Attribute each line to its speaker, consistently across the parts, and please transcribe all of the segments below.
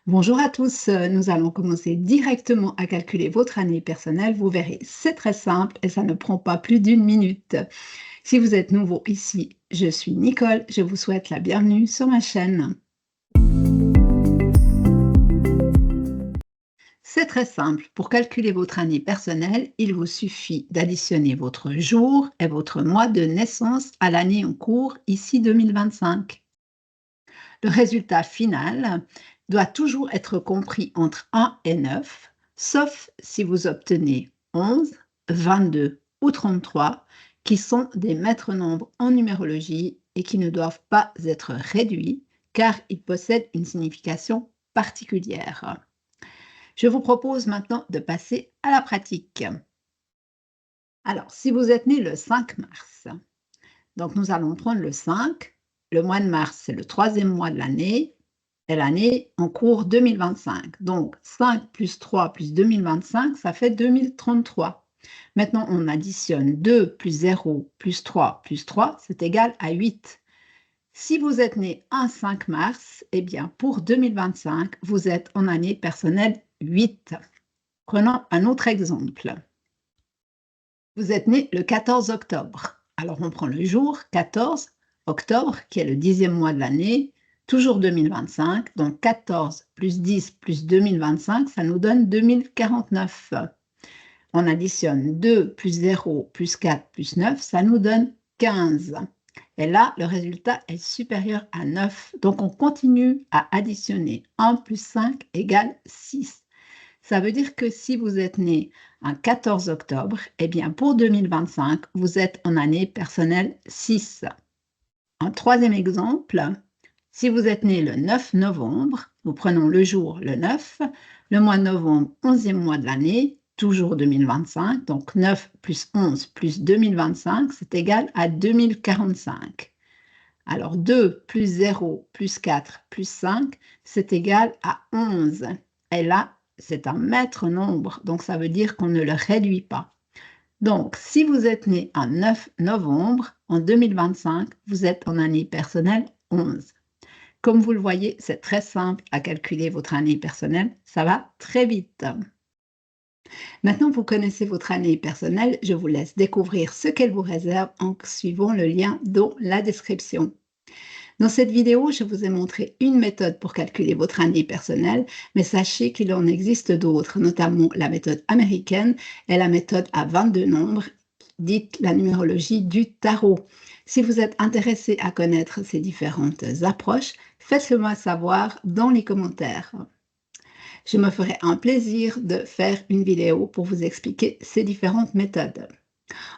Speaker 1: Bonjour à tous, nous allons commencer directement à calculer votre année personnelle. Vous verrez, c'est très simple et ça ne prend pas plus d'une minute. Si vous êtes nouveau ici, je suis Nicole, je vous souhaite la bienvenue sur ma chaîne. C'est très simple, pour calculer votre année personnelle, il vous suffit d'additionner votre jour et votre mois de naissance à l'année en cours, ici 2025. Le résultat final doit toujours être compris entre 1 et 9, sauf si vous obtenez 11, 22 ou 33, qui sont des maîtres nombres en numérologie et qui ne doivent pas être réduits car ils possèdent une signification particulière. Je vous propose maintenant de passer à la pratique. Alors, si vous êtes né le 5 mars, donc nous allons prendre le 5, le mois de mars, c'est le troisième mois de l'année, et l'année en cours 2025. Donc 5 plus 3 plus 2025, ça fait 2033. Maintenant, on additionne 2 plus 0 plus 3, c'est égal à 8. Si vous êtes né un 5 mars, eh bien pour 2025, vous êtes en année personnelle 8. Prenons un autre exemple. Vous êtes né le 14 octobre. Alors on prend le jour 14 octobre, qui est le 10e mois de l'année, toujours 2025. Donc 14 plus 10 plus 2025, ça nous donne 2049. On additionne 2 plus 0 plus 4 plus 9, ça nous donne 15. Et là, le résultat est supérieur à 9. Donc on continue à additionner. 1 plus 5 égale 6. Ça veut dire que si vous êtes né un 14 octobre, eh bien pour 2025, vous êtes en année personnelle 6. Un troisième exemple, si vous êtes né le 9 novembre, nous prenons le jour le 9, le mois de novembre, 11e mois de l'année, toujours 2025, donc 9 plus 11 plus 2025, c'est égal à 2045. Alors 2 plus 0 plus 4 plus 5, c'est égal à 11. Et là, c'est un maître nombre, donc ça veut dire qu'on ne le réduit pas. Donc, si vous êtes né un 9 novembre, en 2025, vous êtes en année personnelle 11. Comme vous le voyez, c'est très simple à calculer votre année personnelle, ça va très vite. Maintenant, vous connaissez votre année personnelle, je vous laisse découvrir ce qu'elle vous réserve en suivant le lien dans la description. Dans cette vidéo, je vous ai montré une méthode pour calculer votre année personnelle, mais sachez qu'il en existe d'autres, notamment la méthode américaine et la méthode à 22 nombres, dite la numérologie du tarot. Si vous êtes intéressé à connaître ces différentes approches, faites-le moi savoir dans les commentaires. Je me ferai un plaisir de faire une vidéo pour vous expliquer ces différentes méthodes.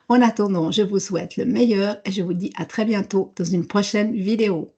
Speaker 1: En attendant, je vous souhaite le meilleur et je vous dis à très bientôt dans une prochaine vidéo.